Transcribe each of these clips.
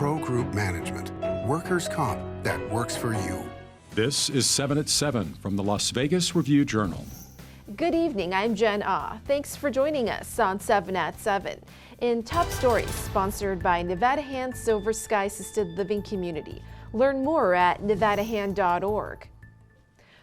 Pro Group Management. Workers' comp that works for you. This is 7 at 7 from the Las Vegas Review-Journal. Good evening, I'm Jen Ah. Thanks for joining us on 7 at 7. In Top Stories, sponsored by Nevada Hand Silver Sky Assisted Living Community. Learn more at nevadahand.org.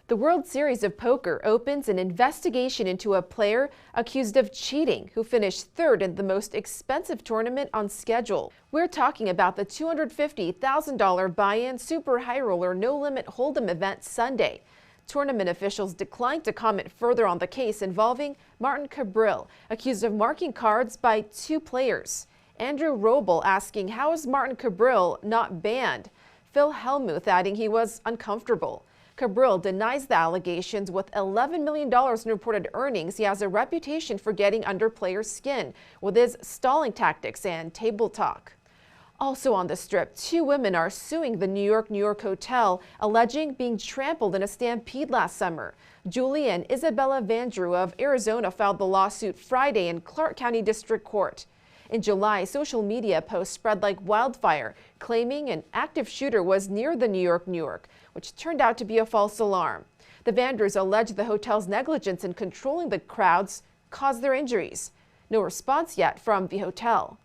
The World Series of Poker opens an investigation into a player accused of cheating who finished third in the most expensive tournament on schedule. We're talking about the $250,000 buy-in Super High Roller No Limit Hold'em event Sunday. Tournament officials declined to comment further on the case involving Martin Cabril, accused of marking cards by two players. Andrew Roble asking how is Martin Cabril not banned? Phil Hellmuth adding he was uncomfortable. Cabril denies the allegations. With $11 million in reported earnings, he has a reputation for getting under players' skin with his stalling tactics and table talk. Also on the Strip, two women are suing the New York hotel, alleging being trampled in a stampede last summer. Julie and Isabella Vandrew of Arizona filed the lawsuit Friday in Clark County District Court. In July, social media posts spread like wildfire, claiming an active shooter was near the New York, which turned out to be a false alarm. The Vandrews allege the hotel's negligence in controlling the crowds caused their injuries. No response yet from the hotel.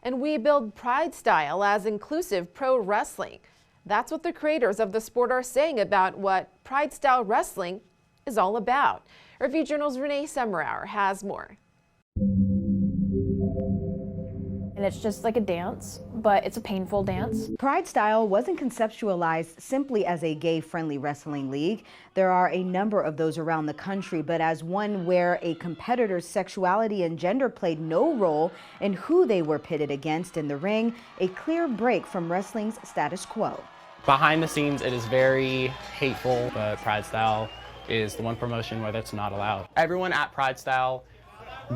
And we build Pride Style as inclusive pro wrestling. That's what the creators of the sport are saying about what Pride Style wrestling is all about. Review Journal's Renee Semmerauer has more. And it's just like a dance, but it's a painful dance. Pride Style wasn't conceptualized simply as a gay-friendly wrestling league. There are a number of those around the country, but as one where a competitor's sexuality and gender played no role in who they were pitted against in the ring, a clear break from wrestling's status quo. Behind the scenes, it is very hateful, but Pride Style is the one promotion where that's not allowed. Everyone at Pride Style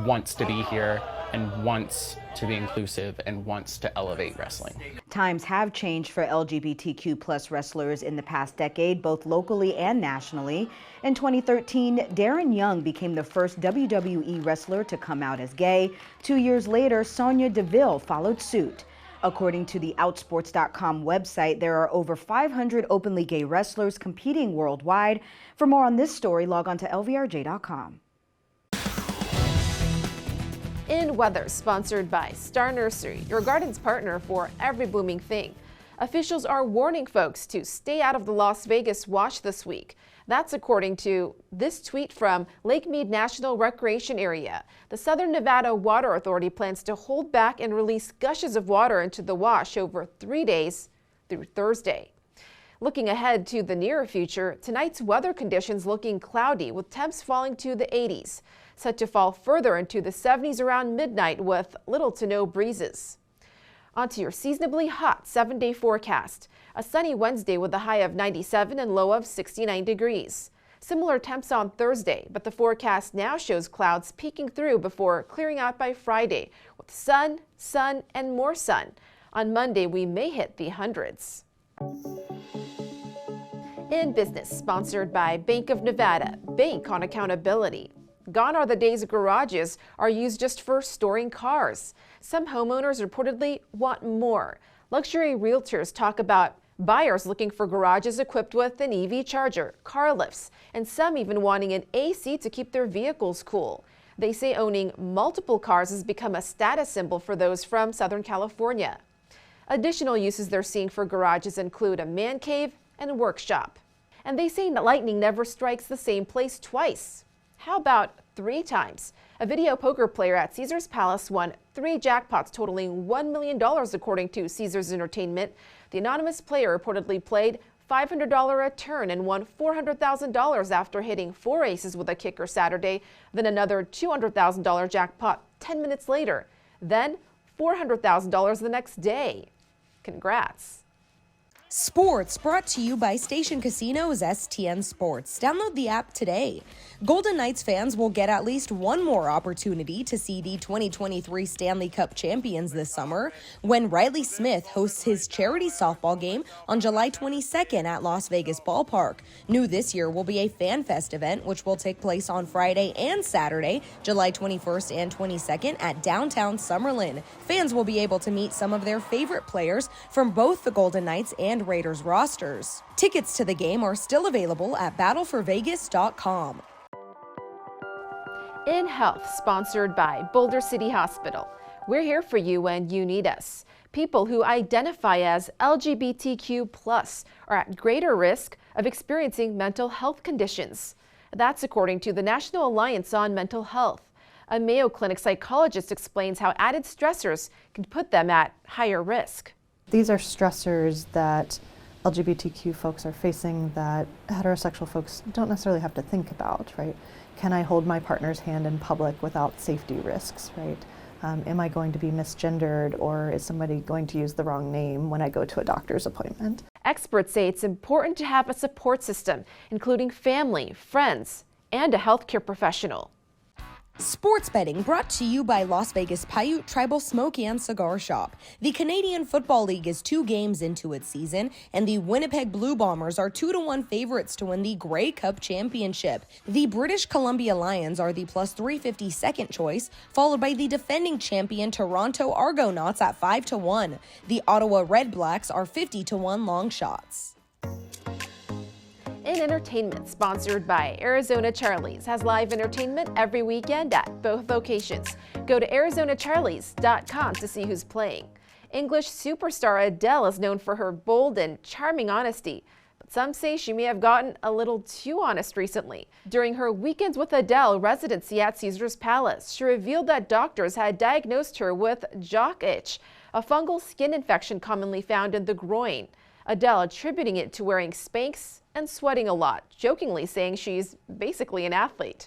wants to be here and wants to be inclusive and wants to elevate wrestling. Times have changed for LGBTQ+ wrestlers in the past decade, both locally and nationally. In 2013, Darren Young became the first WWE wrestler to come out as gay. 2 years later, Sonya Deville followed suit. According to the Outsports.com website, there are over 500 openly gay wrestlers competing worldwide. For more on this story, log on to lvrj.com. In weather, sponsored by Star Nursery, your garden's partner for every blooming thing. Officials are warning folks to stay out of the Las Vegas wash this week. That's according to this tweet from Lake Mead National Recreation Area. The Southern Nevada Water Authority plans to hold back and release gushes of water into the wash over 3 days through Thursday. Looking ahead to the near future, tonight's weather conditions looking cloudy with temps falling to the 80s. Set to fall further into the 70s around midnight with little to no breezes. Onto your seasonably hot 7-day forecast. A sunny Wednesday with a high of 97 and low of 69 degrees. Similar temps on Thursday, but the forecast now shows clouds peeking through before clearing out by Friday with sun, and more sun. On Monday, we may hit the hundreds. In business, sponsored by Bank of Nevada, bank on accountability. Gone are the days garages are used just for storing cars. Some homeowners reportedly want more. Luxury realtors talk about buyers looking for garages equipped with an EV charger, car lifts, and some even wanting an AC to keep their vehicles cool. They say owning multiple cars has become a status symbol for those from Southern California. Additional uses they're seeing for garages include a man cave and a workshop. And they say lightning never strikes the same place twice. How about 3 times? A video poker player at Caesars Palace won 3 jackpots totaling $1 million, according to Caesars Entertainment. The anonymous player reportedly played $500 a turn and won $400,000 after hitting 4 aces with a kicker Saturday, then another $200,000 jackpot 10 minutes later, then $400,000 the next day. Congrats. Sports brought to you by Station Casino's STN Sports. Download the app today. Golden Knights fans will get at least one more opportunity to see the 2023 Stanley Cup champions this summer when Riley Smith hosts his charity softball game on July 22nd at Las Vegas Ballpark. New this year will be a Fan Fest event, which will take place on Friday and Saturday, July 21st and 22nd at downtown Summerlin. Fans will be able to meet some of their favorite players from both the Golden Knights and Raiders rosters. Tickets to the game are still available at battleforvegas.com. In Health, sponsored by Boulder City Hospital. We're here for you when you need us. People who identify as LGBTQ+ are at greater risk of experiencing mental health conditions. That's according to the National Alliance on Mental Health. A Mayo Clinic psychologist explains how added stressors can put them at higher risk. These are stressors that LGBTQ folks are facing that heterosexual folks don't necessarily have to think about, right? Can I hold my partner's hand in public without safety risks, right? Am I going to be misgendered, or is somebody going to use the wrong name when I go to a doctor's appointment? Experts say it's important to have a support system, including family, friends, and a healthcare professional. Sports betting brought to you by Las Vegas Paiute Tribal Smoke and Cigar Shop. The Canadian Football League is 2 games into its season, and the Winnipeg Blue Bombers are 2-1 favorites to win the Grey Cup Championship. The British Columbia Lions are the plus 350 second choice, followed by the defending champion Toronto Argonauts at 5-1. The Ottawa Red Blacks are 50-1 long shots. In entertainment, sponsored by Arizona Charlie's, has live entertainment every weekend at both locations. Go to ArizonaCharlies.com to see who's playing. English superstar Adele is known for her bold and charming honesty, but some say she may have gotten a little too honest recently. During her Weekends with Adele residency at Caesars Palace, she revealed that doctors had diagnosed her with jock itch, a fungal skin infection commonly found in the groin. Adele attributing it to wearing Spanx and sweating a lot, jokingly saying she's basically an athlete.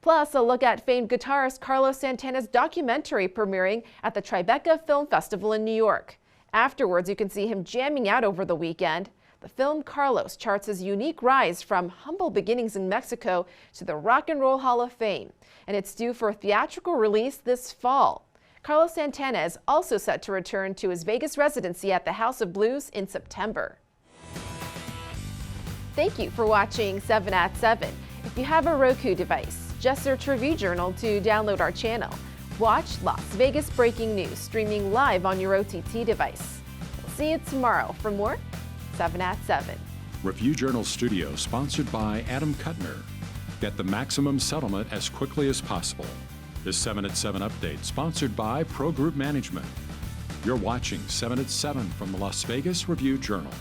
Plus, a look at famed guitarist Carlos Santana's documentary premiering at the Tribeca Film Festival in New York. Afterwards, you can see him jamming out over the weekend. The film Carlos charts his unique rise from humble beginnings in Mexico to the Rock and Roll Hall of Fame, and it's due for a theatrical release this fall. Carlos Santana is also set to return to his Vegas residency at the House of Blues in September. Thank you for watching 7 at 7. If you have a Roku device, just search Review Journal to download our channel. Watch Las Vegas breaking news streaming live on your OTT device. We'll see you tomorrow for more 7 at 7. Review Journal Studio, sponsored by Adam Kuttner. Get the maximum settlement as quickly as possible. This 7 at 7 update, sponsored by Pro Group Management. You're watching 7 at 7 from the Las Vegas Review Journal.